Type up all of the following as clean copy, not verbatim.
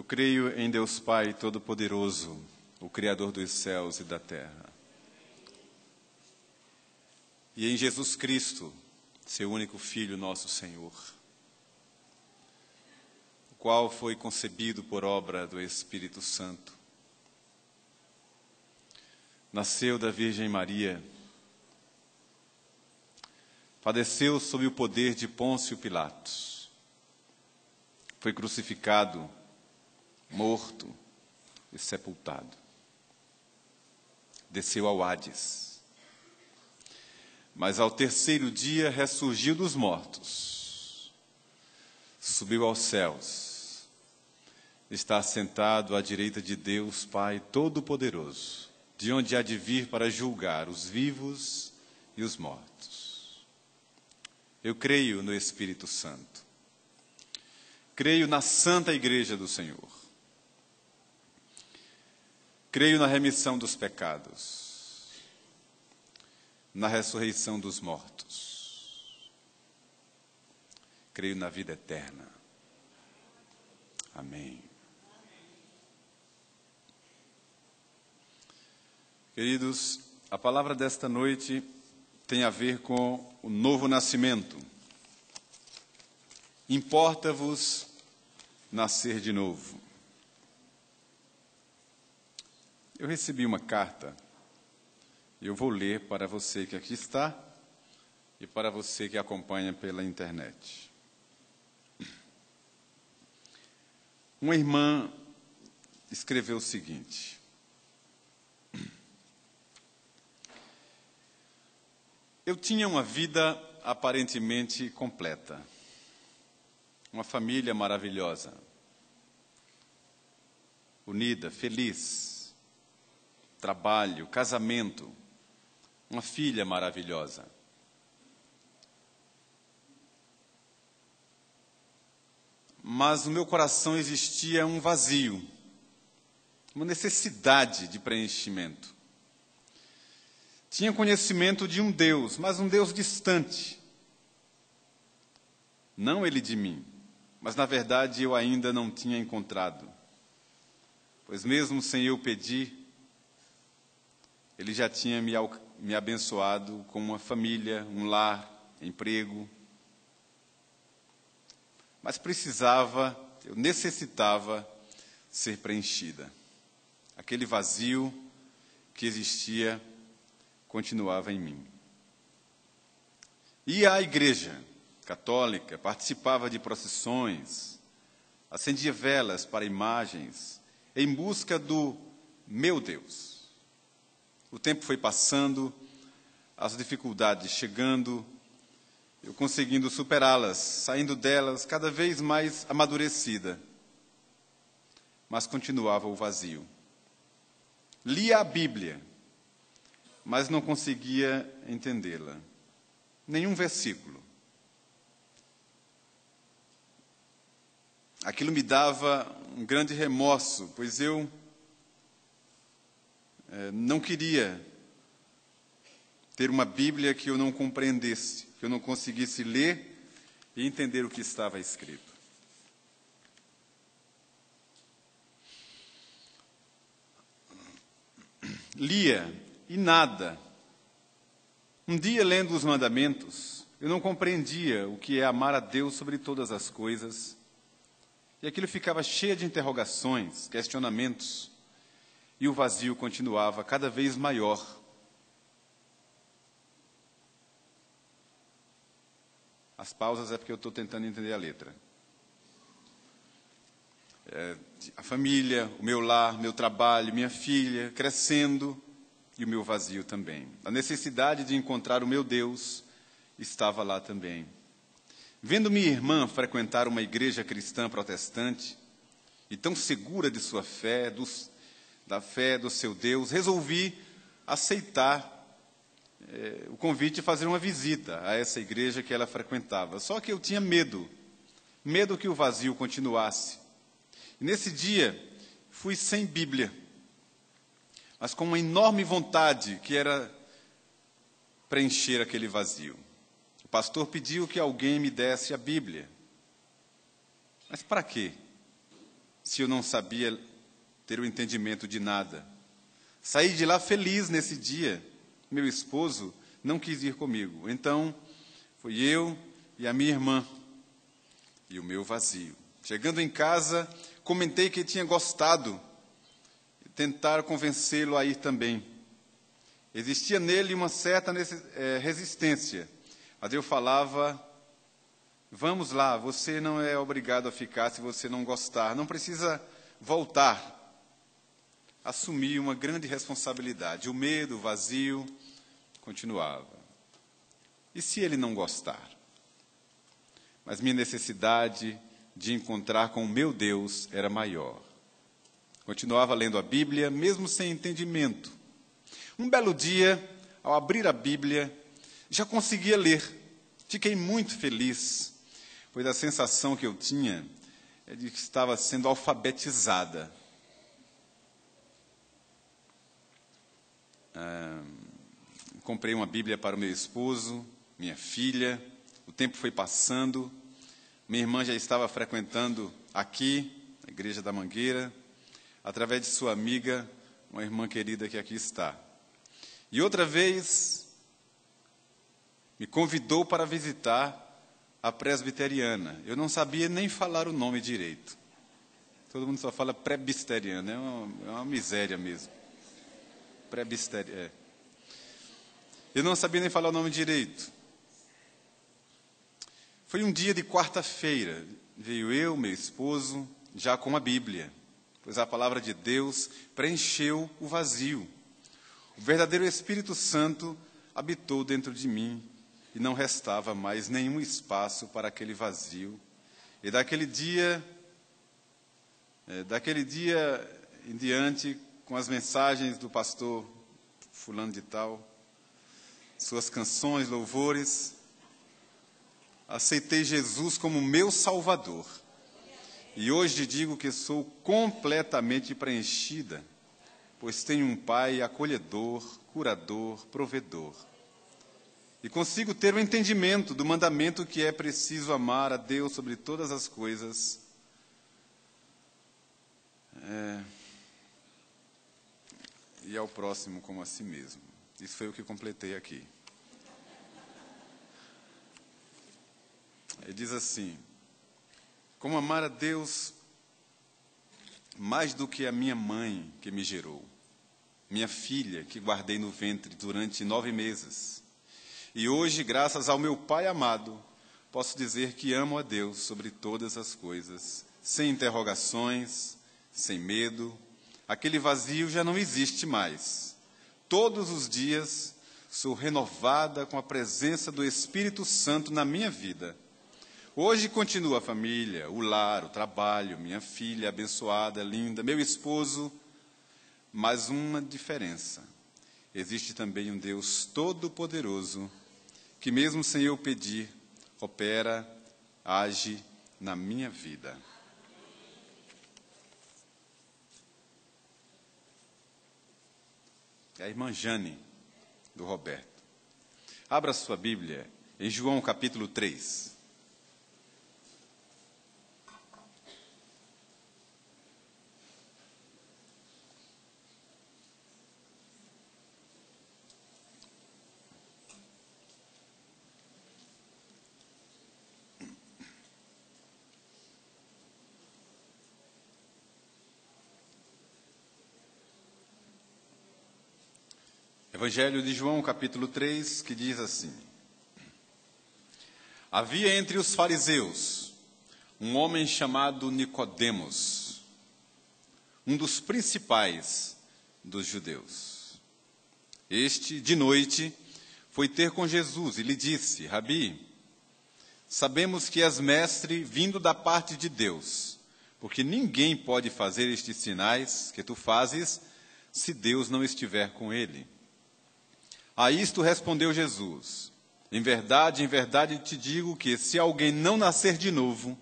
creio em Deus Pai Todo-Poderoso, o Criador dos céus e da terra. E em Jesus Cristo, seu único Filho, nosso Senhor, o qual foi concebido por obra do Espírito Santo. Nasceu da Virgem Maria, padeceu sob o poder de Pôncio Pilatos, foi crucificado, morto e sepultado. Desceu ao Hades, mas ao terceiro dia ressurgiu dos mortos, subiu aos céus, está assentado à direita de Deus Pai Todo-Poderoso, de onde há de vir para julgar os vivos e os mortos. Eu creio no Espírito Santo. Creio na Santa Igreja do Senhor. Creio na remissão dos pecados, na ressurreição dos mortos. Creio na vida eterna. Amém. Queridos, a palavra desta noite tem a ver com o novo nascimento. Importa-vos nascer de novo. Eu recebi uma carta, e eu vou ler para você que aqui está e para você que acompanha pela internet. Uma irmã escreveu o seguinte: eu tinha uma vida aparentemente completa, uma família maravilhosa, unida, feliz, trabalho, casamento, uma filha maravilhosa. Mas no meu coração existia um vazio, uma necessidade de preenchimento. Tinha conhecimento de um Deus, mas um Deus distante. Não ele de mim, mas na verdade eu ainda não tinha encontrado. Pois mesmo sem eu pedir, ele já tinha me abençoado com uma família, um lar, emprego. Mas eu necessitava ser preenchida. Aquele vazio que existia continuava em mim. Ia à igreja católica, participava de procissões, acendia velas para imagens, em busca do meu Deus. O tempo foi passando, as dificuldades chegando, eu conseguindo superá-las, saindo delas cada vez mais amadurecida. Mas continuava o vazio. Lia a Bíblia, mas não conseguia entendê-la. Nenhum versículo. Aquilo me dava um grande remorso, pois eu não queria ter uma Bíblia que eu não compreendesse, que eu não conseguisse ler e entender o que estava escrito. Lia e nada. Um dia, lendo os mandamentos, eu não compreendia o que é amar a Deus sobre todas as coisas, e aquilo ficava cheio de interrogações, questionamentos, e o vazio continuava cada vez maior. As pausas é porque eu estou tentando entender a letra. A família, o meu lar, meu trabalho, minha filha, crescendo, e o meu vazio também. A necessidade de encontrar o meu Deus estava lá também. Vendo minha irmã frequentar uma igreja cristã protestante, e tão segura de sua fé, da fé do seu Deus, resolvi aceitar o convite de fazer uma visita a essa igreja que ela frequentava. Só que eu tinha medo que o vazio continuasse. E nesse dia, fui sem Bíblia, mas com uma enorme vontade, que era preencher aquele vazio. O pastor pediu que alguém me desse a Bíblia. Mas para quê? se eu não sabia ter o entendimento de nada? Saí de lá feliz nesse dia. Meu esposo não quis ir comigo. Então, fui eu e a minha irmã e o meu vazio. Chegando em casa, comentei que tinha gostado e tentar convencê-lo a ir também. Existia nele uma certa resistência, mas eu falava: vamos lá, você não é obrigado a ficar se você não gostar, não precisa voltar. Assumi uma grande responsabilidade. O medo, o vazio, continuava. E se ele não gostar? Mas minha necessidade de encontrar com o meu Deus era maior. Continuava lendo a Bíblia, mesmo sem entendimento. Um belo dia, ao abrir a Bíblia, já conseguia ler. Fiquei muito feliz, pois a sensação que eu tinha é de que estava sendo alfabetizada. Comprei uma Bíblia para o meu esposo, minha filha. O tempo foi passando. Minha irmã já estava frequentando aqui, a Igreja da Mangueira, através de sua amiga, uma irmã querida que aqui está. E outra vez, me convidou para visitar a presbiteriana. Eu não sabia nem falar o nome direito. Todo mundo só fala presbiteriana, é uma miséria mesmo. Presbiteriana. Eu não sabia nem falar o nome direito. Foi um dia de quarta-feira. Veio eu, meu esposo, já com a Bíblia, pois a palavra de Deus preencheu o vazio. O verdadeiro Espírito Santo habitou dentro de mim e não restava mais nenhum espaço para aquele vazio. E daquele dia em diante, com as mensagens do pastor fulano de tal, suas canções, louvores, aceitei Jesus como meu Salvador. E hoje digo que sou completamente preenchida, pois tenho um Pai acolhedor, curador, provedor. E consigo ter o entendimento do mandamento que é preciso amar a Deus sobre todas as coisas. E ao próximo como a si mesmo. Isso foi o que completei aqui. Ele diz assim: como amar a Deus mais do que a minha mãe que me gerou, minha filha que guardei no ventre durante 9 meses. E hoje, graças ao meu Pai amado, posso dizer que amo a Deus sobre todas as coisas, sem interrogações, sem medo. Aquele vazio já não existe mais. Todos os dias sou renovada com a presença do Espírito Santo na minha vida. Hoje continua a família, o lar, o trabalho, minha filha abençoada, linda, meu esposo, mas uma diferença. Existe também um Deus todo-poderoso que, mesmo sem eu pedir, opera, age na minha vida. É a irmã Jane, do Roberto. Abra sua Bíblia em João capítulo 3. Evangelho de João, capítulo 3, que diz assim: havia entre os fariseus um homem chamado Nicodemos, um dos principais dos judeus. Este, de noite, foi ter com Jesus e lhe disse: Rabi, sabemos que és mestre vindo da parte de Deus, porque ninguém pode fazer estes sinais que tu fazes se Deus não estiver com ele. A isto respondeu Jesus: em verdade te digo que se alguém não nascer de novo,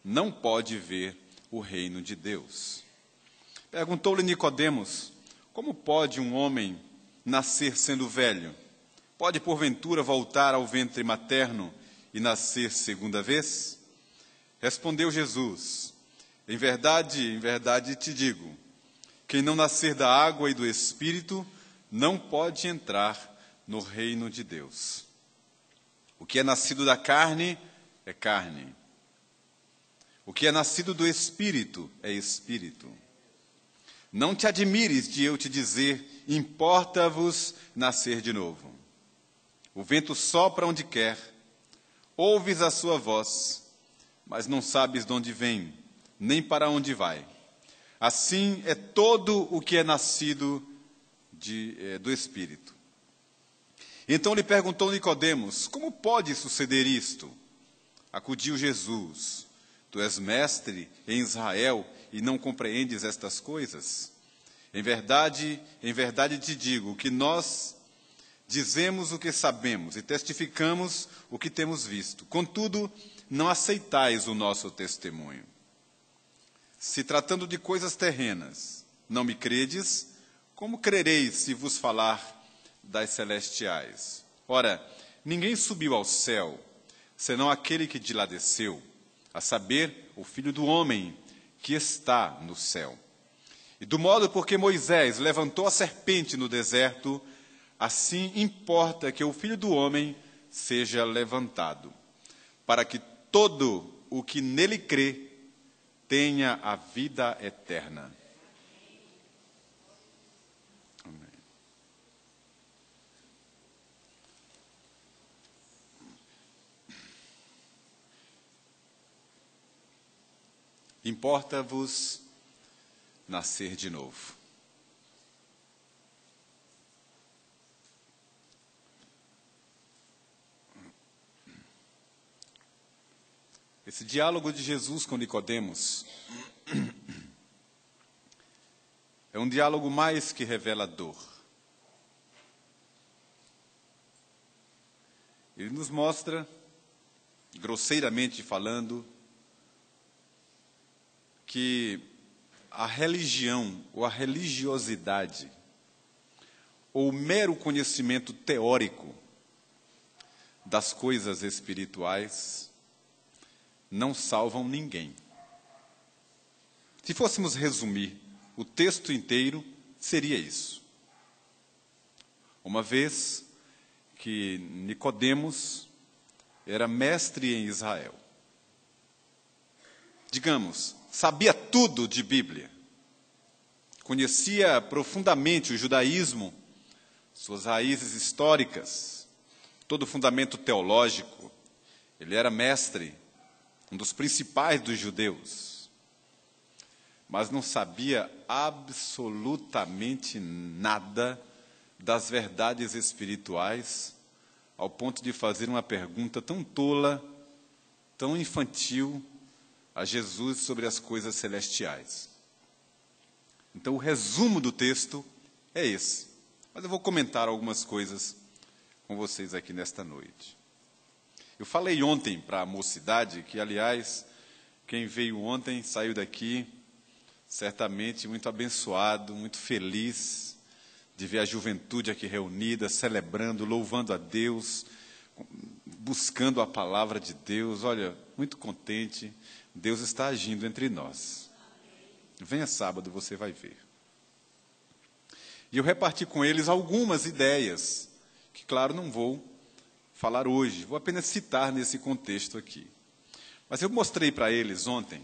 não pode ver o reino de Deus. Perguntou-lhe Nicodemos: como pode um homem nascer sendo velho? Pode porventura voltar ao ventre materno e nascer segunda vez? Respondeu Jesus: Em verdade te digo, quem não nascer da água e do Espírito não pode entrar no reino de Deus. O que é nascido da carne é carne. O que é nascido do Espírito é Espírito. Não te admires de eu te dizer, importa-vos nascer de novo. O vento sopra onde quer, ouves a sua voz, mas não sabes de onde vem, nem para onde vai. Assim é todo o que é nascido do Espírito. Então lhe perguntou Nicodemos, como pode suceder isto? Acudiu Jesus, tu és mestre em Israel e não compreendes estas coisas? Em verdade te digo que nós dizemos o que sabemos e testificamos o que temos visto. Contudo, não aceitais o nosso testemunho. Se tratando de coisas terrenas, não me credes, como crereis se vos falar das celestiais? Ora, ninguém subiu ao céu, senão aquele que de lá desceu, a saber, o Filho do Homem que está no céu. E do modo porque Moisés levantou a serpente no deserto, assim importa que o Filho do Homem seja levantado, para que todo o que nele crê tenha a vida eterna. Amém. Importa-vos nascer de novo. Esse diálogo de Jesus com Nicodemos é um diálogo mais que revelador. Ele nos mostra, grosseiramente falando, que a religião ou a religiosidade ou o mero conhecimento teórico das coisas espirituais não salvam ninguém. Se fôssemos resumir o texto inteiro, seria isso. Uma vez que Nicodemos era mestre em Israel. Digamos, sabia tudo de Bíblia. Conhecia profundamente o judaísmo, suas raízes históricas, todo o fundamento teológico. Ele era mestre, um dos principais dos judeus, mas não sabia absolutamente nada das verdades espirituais, ao ponto de fazer uma pergunta tão tola, tão infantil a Jesus sobre as coisas celestiais. Então, o resumo do texto é esse. Mas eu vou comentar algumas coisas com vocês aqui nesta noite. Eu falei ontem para a mocidade, que, aliás, quem veio ontem saiu daqui certamente muito abençoado, muito feliz de ver a juventude aqui reunida, celebrando, louvando a Deus, buscando a palavra de Deus. Olha, muito contente, Deus está agindo entre nós. Venha sábado, você vai ver. E eu reparti com eles algumas ideias, que, claro, não vou falar hoje, vou apenas citar nesse contexto aqui. Mas eu mostrei para eles ontem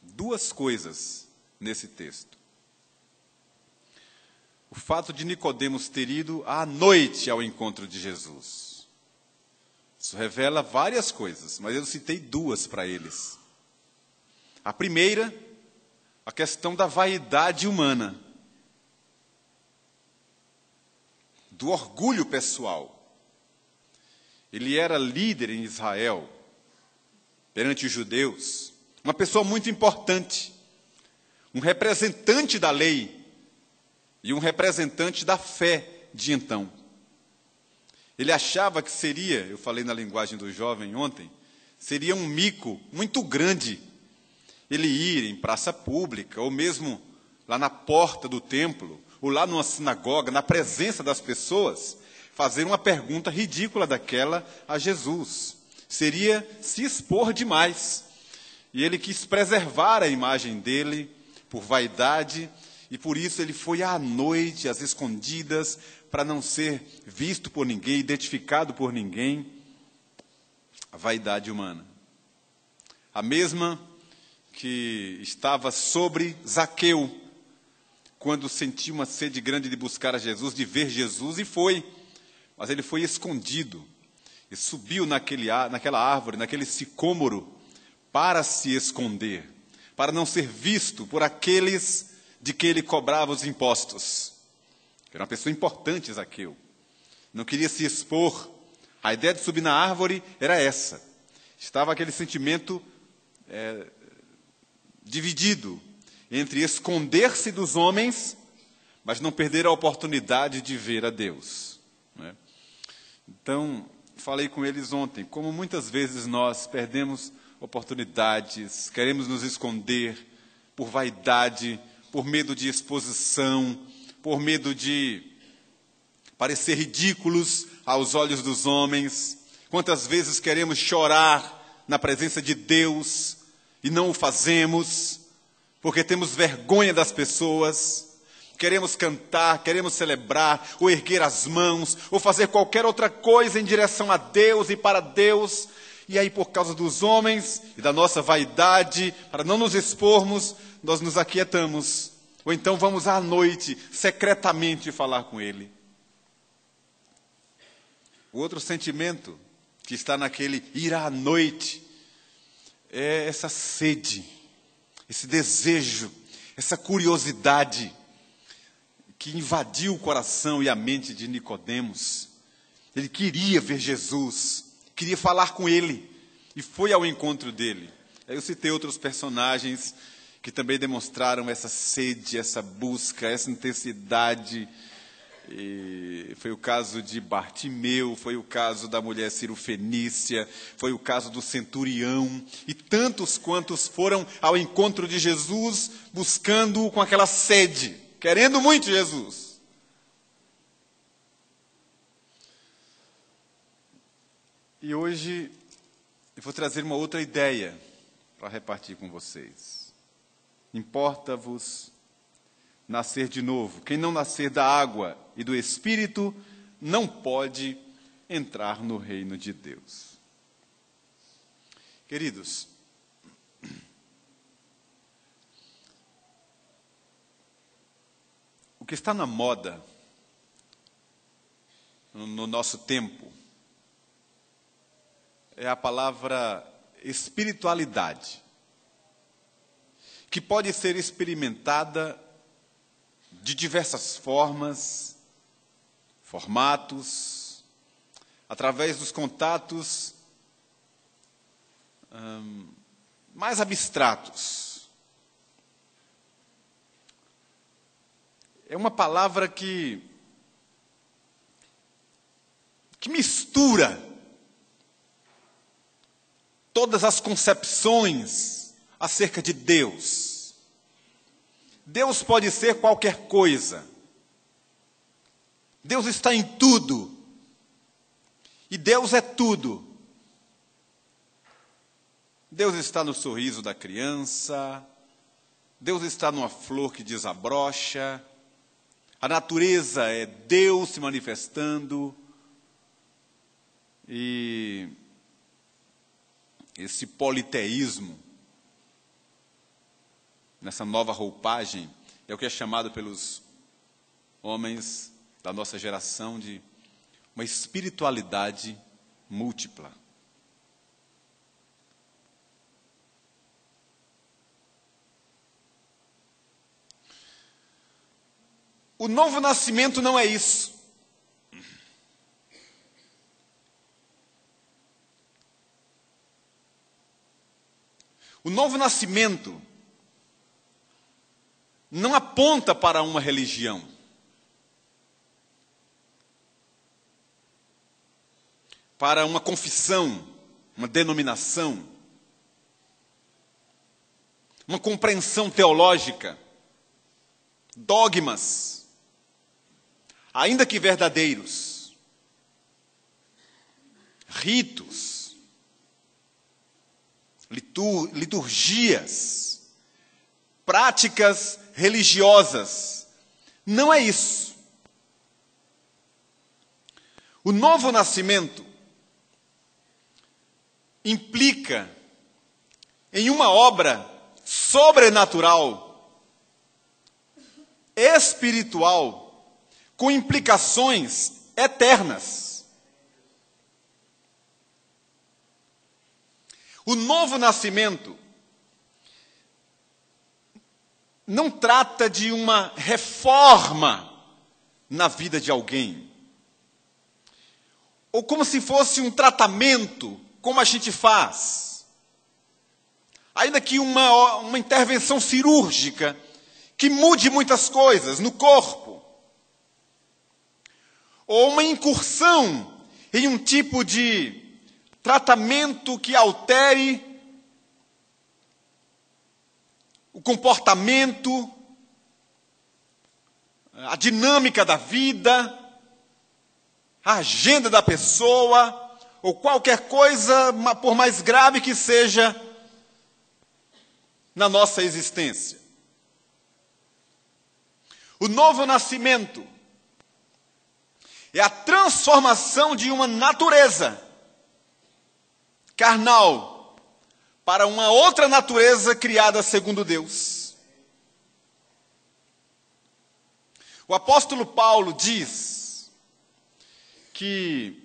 duas coisas nesse texto. O fato de Nicodemos ter ido à noite ao encontro de Jesus. Isso revela várias coisas, mas eu citei duas para eles. A primeira, a questão da vaidade humana, do orgulho pessoal. Ele era líder em Israel, perante os judeus, uma pessoa muito importante, um representante da lei e um representante da fé de então. Ele achava que seria, eu falei na linguagem do jovem ontem, seria um mico muito grande ele ir em praça pública, ou mesmo lá na porta do templo, ou lá numa sinagoga, na presença das pessoas, fazer uma pergunta ridícula daquela a Jesus. Seria se expor demais. E ele quis preservar a imagem dele por vaidade, e por isso ele foi à noite, às escondidas, para não ser visto por ninguém, identificado por ninguém. A vaidade humana. A mesma que estava sobre Zaqueu, quando sentiu uma sede grande de buscar a Jesus, de ver Jesus, e foi. Mas ele foi escondido. E subiu naquela árvore, naquele sicômoro, para se esconder, para não ser visto por aqueles de quem ele cobrava os impostos. Era uma pessoa importante, Zaqueu. Não queria se expor. A ideia de subir na árvore era essa. Estava aquele sentimento dividido entre esconder-se dos homens, mas não perder a oportunidade de ver a Deus. Né? Então, falei com eles ontem, como muitas vezes nós perdemos oportunidades, queremos nos esconder por vaidade, por medo de exposição, por medo de parecer ridículos aos olhos dos homens. Quantas vezes queremos chorar na presença de Deus e não o fazemos, porque temos vergonha das pessoas. Queremos cantar, queremos celebrar, ou erguer as mãos, ou fazer qualquer outra coisa em direção a Deus e para Deus. E aí, por causa dos homens e da nossa vaidade, para não nos expormos, nós nos aquietamos. Ou então vamos à noite, secretamente, falar com Ele. O outro sentimento que está naquele ir à noite é essa sede, esse desejo, essa curiosidade que invadiu o coração e a mente de Nicodemos. Ele queria ver Jesus, queria falar com Ele e foi ao encontro dele. Aí eu citei outros personagens que também demonstraram essa sede, essa busca, essa intensidade. E foi o caso de Bartimeu, foi o caso da mulher Cirofenícia, foi o caso do centurião, e tantos quantos foram ao encontro de Jesus, buscando-o com aquela sede, querendo muito Jesus. E hoje eu vou trazer uma outra ideia para repartir com vocês. Importa-vos nascer de novo. Quem não nascer da água e do Espírito não pode entrar no reino de Deus. Queridos, o que está na moda no nosso tempo é a palavra espiritualidade, que pode ser experimentada de diversas formas, formatos, através dos contatos mais abstratos. É uma palavra que mistura todas as concepções acerca de Deus. Deus pode ser qualquer coisa. Deus está em tudo. E Deus é tudo. Deus está no sorriso da criança. Deus está numa flor que desabrocha. A natureza é Deus se manifestando. E esse politeísmo, nessa nova roupagem, é o que é chamado pelos homens da nossa geração de uma espiritualidade múltipla. O novo nascimento não é isso. O novo nascimento não aponta para uma religião. Para uma confissão, uma denominação, uma compreensão teológica, dogmas, ainda que verdadeiros, ritos, liturgias, práticas religiosas. Não é isso. O novo nascimento implica em uma obra sobrenatural, espiritual, com implicações eternas. O novo nascimento não trata de uma reforma na vida de alguém, ou como se fosse um tratamento, como a gente faz. Ainda que uma intervenção cirúrgica que mude muitas coisas no corpo, ou uma incursão em um tipo de tratamento que altere o comportamento, a dinâmica da vida, a agenda da pessoa, ou qualquer coisa, por mais grave que seja, na nossa existência. O novo nascimento é a transformação de uma natureza carnal para uma outra natureza criada segundo Deus. O apóstolo Paulo diz que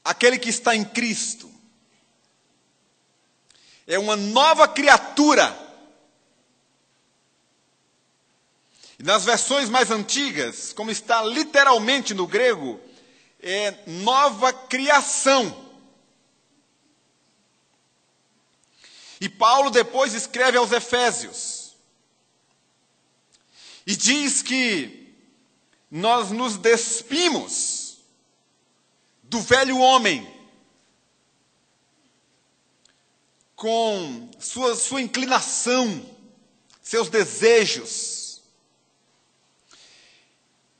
aquele que está em Cristo é uma nova criatura. E nas versões mais antigas, como está literalmente no grego, é nova criação. E Paulo depois escreve aos Efésios e diz que nós nos despimos do velho homem com sua inclinação, seus desejos,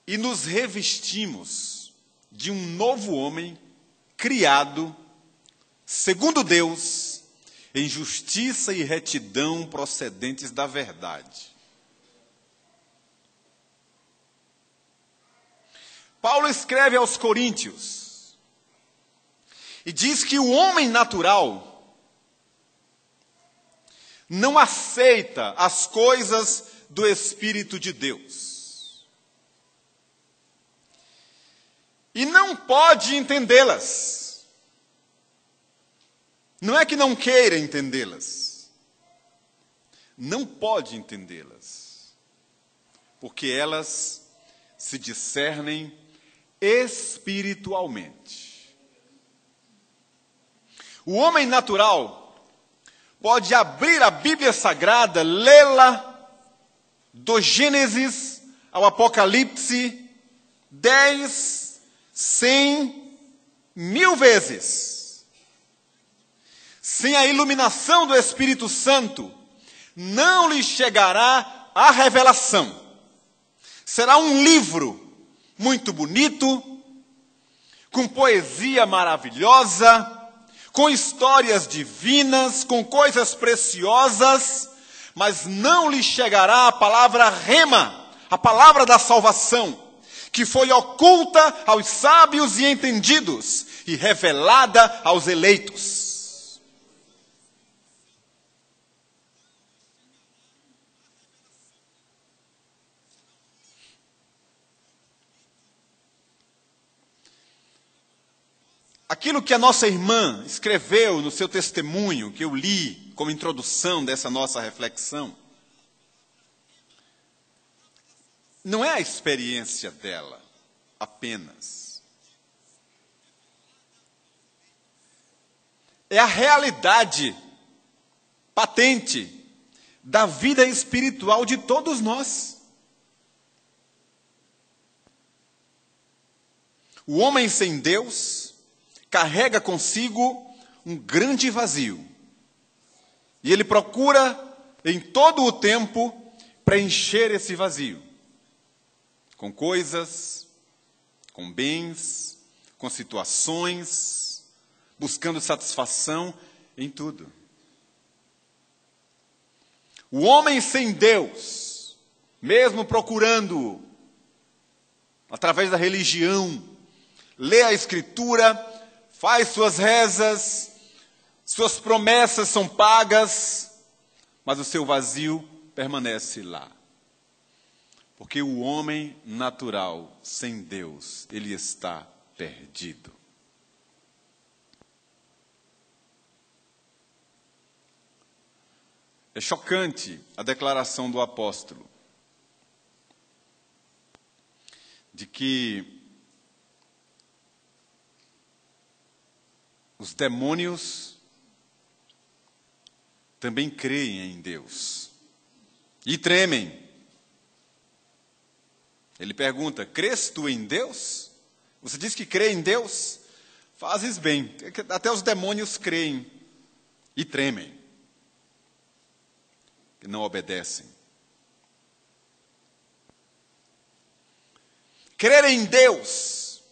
e nos revestimos de um novo homem criado segundo Deus, em justiça e retidão procedentes da verdade. Paulo escreve aos Coríntios e diz que o homem natural não aceita as coisas do Espírito de Deus e não pode entendê-las. Não é que não queira entendê-las, não pode entendê-las, porque elas se discernem espiritualmente. O homem natural pode abrir a Bíblia Sagrada, lê-la do Gênesis ao Apocalipse 10, 100, 1000 vezes. Sem a iluminação do Espírito Santo, não lhe chegará a revelação. Será um livro muito bonito, com poesia maravilhosa, com histórias divinas, com coisas preciosas, mas não lhe chegará a palavra rema, a palavra da salvação, que foi oculta aos sábios e entendidos e revelada aos eleitos. Aquilo que a nossa irmã escreveu no seu testemunho, que eu li como introdução dessa nossa reflexão, não é a experiência dela apenas. É a realidade patente da vida espiritual de todos nós. O homem sem Deus carrega consigo um grande vazio. E ele procura, em todo o tempo, preencher esse vazio. Com coisas, com bens, com situações, buscando satisfação em tudo. O homem sem Deus, mesmo procurando-o, através da religião, lê a Escritura, faz suas rezas, suas promessas são pagas, mas o seu vazio permanece lá. Porque o homem natural, sem Deus, ele está perdido. É chocante a declaração do apóstolo de que os demônios também creem em Deus e tremem. Ele pergunta: crês tu em Deus? Você diz que crê em Deus? Fazes bem. Até os demônios creem e tremem. E não obedecem. Crer em Deus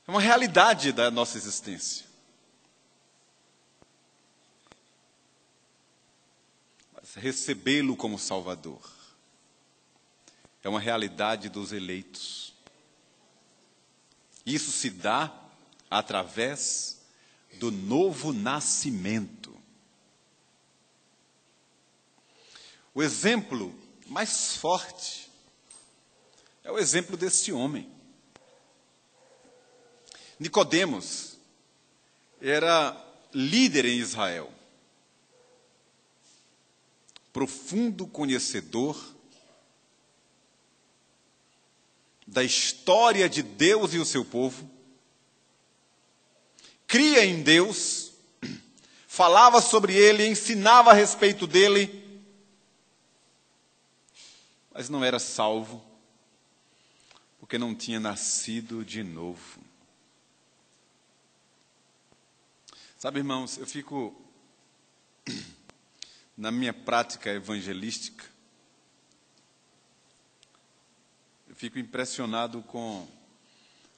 é uma realidade da nossa existência. Mas recebê-lo como Salvador é uma realidade dos eleitos. Isso se dá através do novo nascimento. O exemplo mais forte é o exemplo desse homem. Nicodemos era líder em Israel, profundo conhecedor da história de Deus e o seu povo, cria em Deus, falava sobre ele, ensinava a respeito dele, mas não era salvo, porque não tinha nascido de novo. Sabe, irmãos, eu fico, na minha prática evangelística, eu fico impressionado com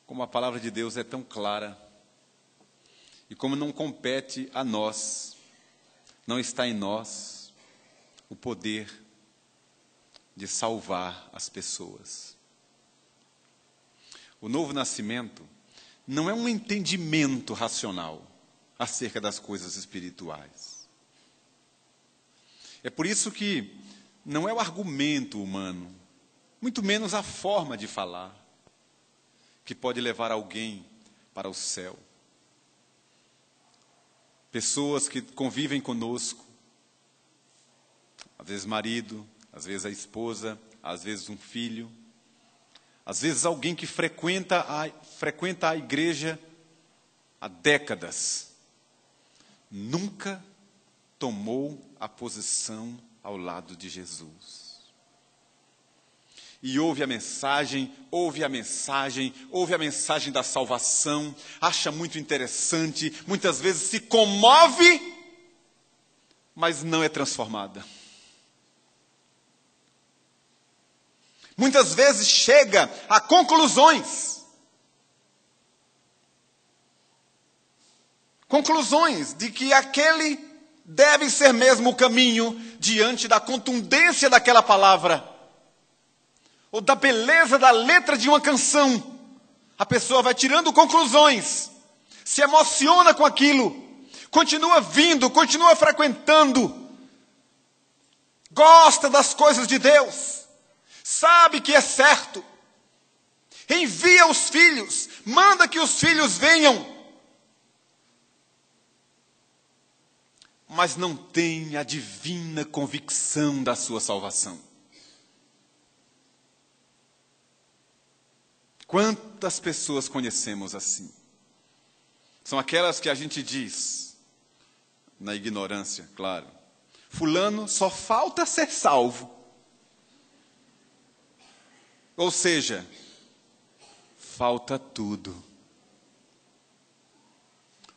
como a palavra de Deus é tão clara e como não compete a nós, não está em nós o poder de salvar as pessoas. O novo nascimento não é um entendimento racional acerca das coisas espirituais. É por isso que não é o argumento humano, muito menos a forma de falar, que pode levar alguém para o céu. Pessoas que convivem conosco, às vezes marido, às vezes a esposa, às vezes um filho, às vezes alguém que frequenta a igreja há décadas, nunca tomou a posição ao lado de Jesus. E ouve a mensagem da salvação, acha muito interessante, muitas vezes se comove, mas não é transformada. Muitas vezes chega a conclusões de que aquele deve ser mesmo o caminho diante da contundência daquela palavra, ou da beleza da letra de uma canção. A pessoa vai tirando conclusões, se emociona com aquilo, continua vindo, continua frequentando, gosta das coisas de Deus, sabe que é certo, envia os filhos, manda que os filhos venham, mas não tem a divina convicção da sua salvação. Quantas pessoas conhecemos assim? São aquelas que a gente diz, na ignorância, claro, fulano só falta ser salvo. Ou seja, falta tudo.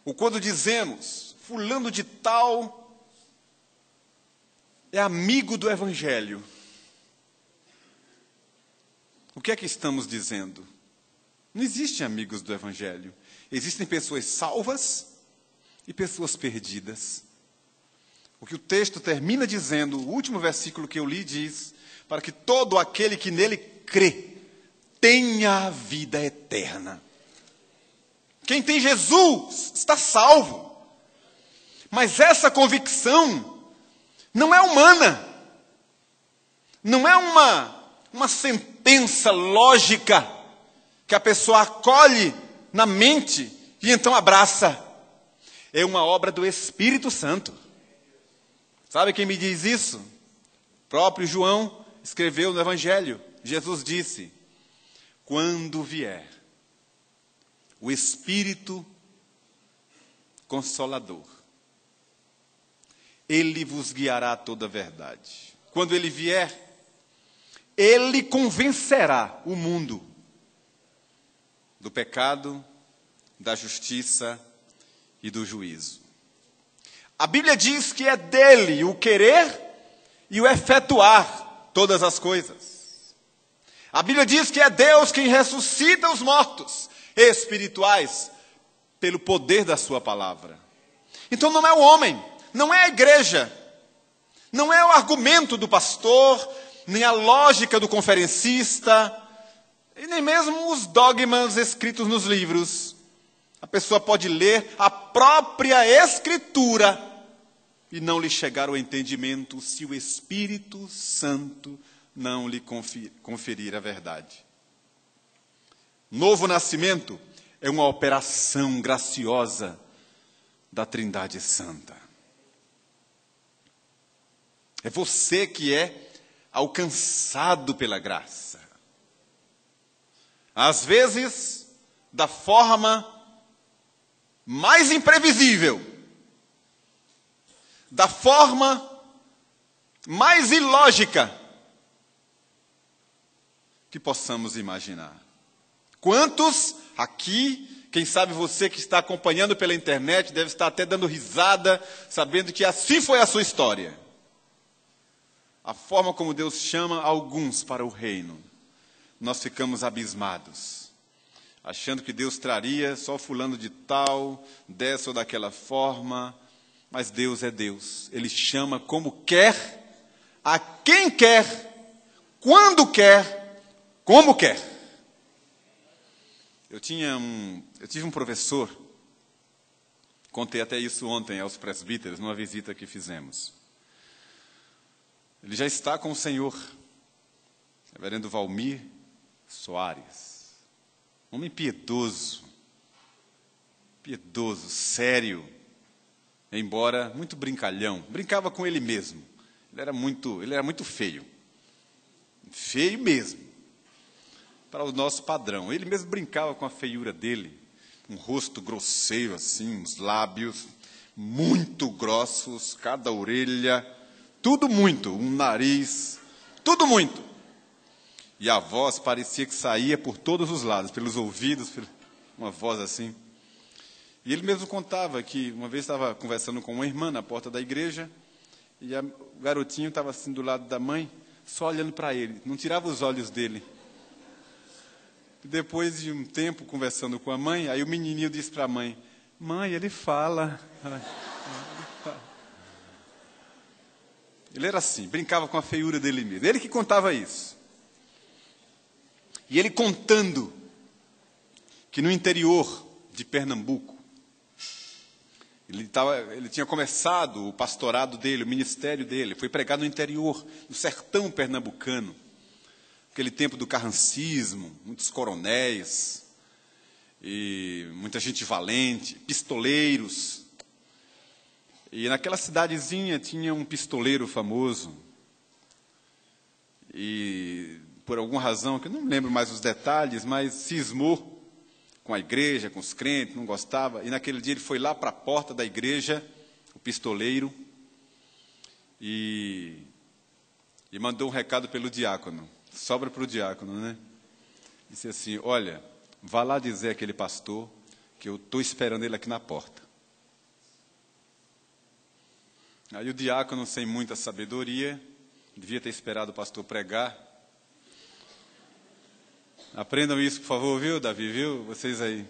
Ou quando dizemos, fulano de tal é amigo do Evangelho. O que é que estamos dizendo? Não existem amigos do Evangelho. Existem pessoas salvas e pessoas perdidas. O que o texto termina dizendo, o último versículo que eu li diz, para que todo aquele que nele crê tenha a vida eterna. Quem tem Jesus está salvo. Mas essa convicção não é humana. Não é uma sentença lógica que a pessoa acolhe na mente e então abraça. É uma obra do Espírito Santo. Sabe quem me diz isso? O próprio João escreveu no Evangelho. Jesus disse: quando vier o Espírito Consolador, Ele vos guiará a toda a verdade. Quando Ele vier, Ele convencerá o mundo do pecado, da justiça e do juízo. A Bíblia diz que é dele o querer e o efetuar todas as coisas. A Bíblia diz que é Deus quem ressuscita os mortos espirituais pelo poder da sua palavra. Então não é o homem, não é a igreja, não é o argumento do pastor, nem a lógica do conferencista, e nem mesmo os dogmas escritos nos livros. A pessoa pode ler a própria Escritura e não lhe chegar ao entendimento se o Espírito Santo não lhe conferir a verdade. Novo nascimento é uma operação graciosa da Trindade Santa. É você que é alcançado pela graça. Às vezes, da forma mais imprevisível, da forma mais ilógica que possamos imaginar. Quantos aqui, quem sabe você que está acompanhando pela internet, deve estar até dando risada, sabendo que assim foi a sua história. A forma como Deus chama alguns para o reino. Nós ficamos abismados, achando que Deus traria só fulano de tal, dessa ou daquela forma, mas Deus é Deus. Ele chama como quer, a quem quer, quando quer, como quer. Eu tive um professor, contei até isso ontem aos presbíteros, numa visita que fizemos. Ele já está com o Senhor, reverendo Valmir Soares, homem piedoso, sério, embora muito brincalhão, brincava com ele mesmo. Ele era muito feio mesmo, para o nosso padrão. Ele mesmo brincava com a feiura dele, um rosto grosseiro assim, uns lábios muito grossos, cada orelha, tudo muito, um nariz, tudo muito. E a voz parecia que saía por todos os lados, pelos ouvidos, uma voz assim. E ele mesmo contava que uma vez estava conversando com uma irmã na porta da igreja, e o garotinho estava assim do lado da mãe, só olhando para ele, não tirava os olhos dele. E depois de um tempo conversando com a mãe, aí o menininho disse para a mãe: mãe, ele fala. Ele era assim, brincava com a feiura dele mesmo. Ele que contava isso. E ele contando que no interior de Pernambuco, ele tinha começado o pastorado dele, o ministério dele, foi pregar no interior, no sertão pernambucano, aquele tempo do carrancismo, muitos coronéis, e muita gente valente, pistoleiros. E naquela cidadezinha tinha um pistoleiro famoso, e por alguma razão, que eu não lembro mais os detalhes, mas cismou com a igreja, com os crentes, não gostava. E naquele dia ele foi lá para a porta da igreja, o pistoleiro, e mandou um recado pelo diácono. Sobra para o diácono, né? Disse assim: olha, vá lá dizer àquele pastor que eu estou esperando ele aqui na porta. Aí o diácono, sem muita sabedoria, devia ter esperado o pastor pregar. Aprendam isso, por favor, viu, Davi, viu? Vocês aí.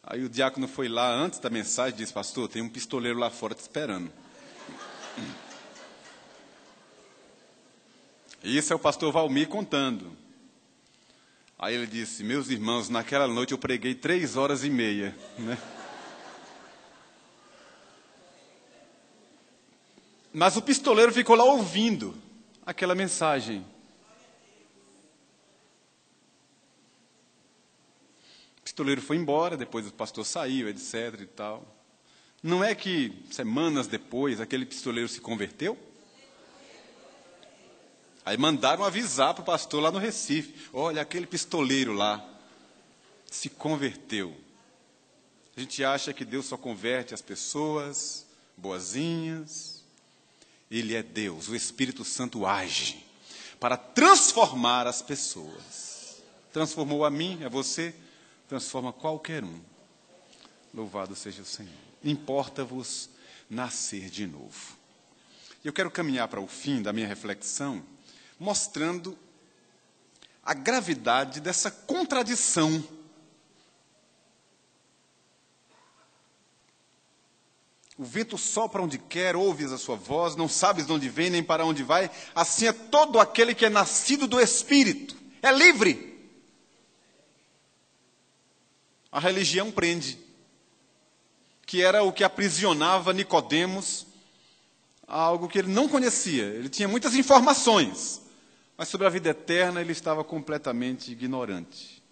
Aí o diácono foi lá antes da mensagem e disse: pastor, tem um pistoleiro lá fora te esperando. E isso é o pastor Valmir contando. Aí ele disse: meus irmãos, naquela noite eu preguei 3h30, né? Mas o pistoleiro ficou lá ouvindo aquela mensagem. O pistoleiro foi embora, depois o pastor saiu, etc. e tal. Não é que semanas depois aquele pistoleiro se converteu? Aí mandaram avisar para o pastor lá no Recife: olha, aquele pistoleiro lá se converteu. A gente acha que Deus só converte as pessoas boazinhas. Ele é Deus, o Espírito Santo age para transformar as pessoas. Transformou a mim, a você, transforma qualquer um. Louvado seja o Senhor. Importa-vos nascer de novo. Eu quero caminhar para o fim da minha reflexão, mostrando a gravidade dessa contradição. O vento sopra onde quer, ouves a sua voz, não sabes de onde vem nem para onde vai. Assim é todo aquele que é nascido do Espírito. É livre. A religião prende, que era o que aprisionava Nicodemos a algo que ele não conhecia. Ele tinha muitas informações, mas sobre a vida eterna ele estava completamente ignorante.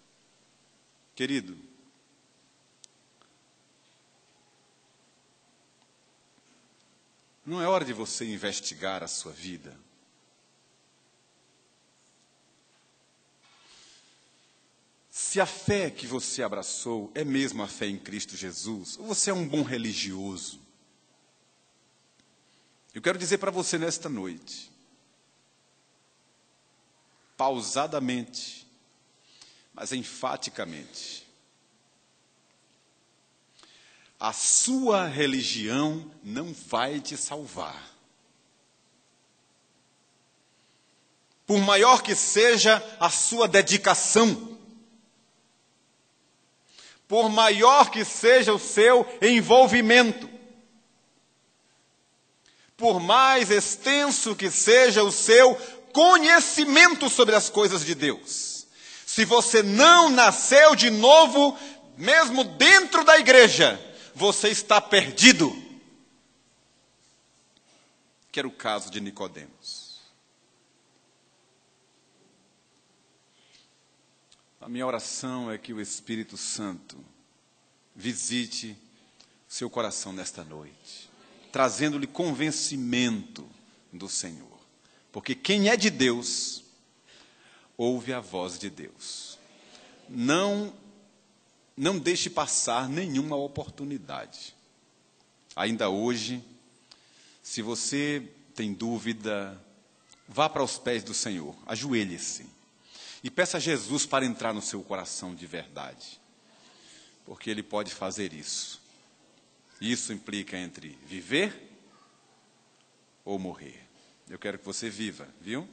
Querido, não é hora de você investigar a sua vida? Se a fé que você abraçou é mesmo a fé em Cristo Jesus, ou você é um bom religioso? Eu quero dizer para você nesta noite, pausadamente, mas enfaticamente: a sua religião não vai te salvar. Por maior que seja a sua dedicação, por maior que seja o seu envolvimento, por mais extenso que seja o seu conhecimento sobre as coisas de Deus, se você não nasceu de novo, mesmo dentro da igreja, você está perdido. Que era o caso de Nicodemos. A minha oração é que o Espírito Santo visite seu coração nesta noite, trazendo-lhe convencimento do Senhor. Porque quem é de Deus, ouve a voz de Deus. Não deixe passar nenhuma oportunidade. Ainda hoje, se você tem dúvida, vá para os pés do Senhor, ajoelhe-se e peça a Jesus para entrar no seu coração de verdade, porque Ele pode fazer isso. Isso implica entre viver ou morrer. Eu quero que você viva, viu?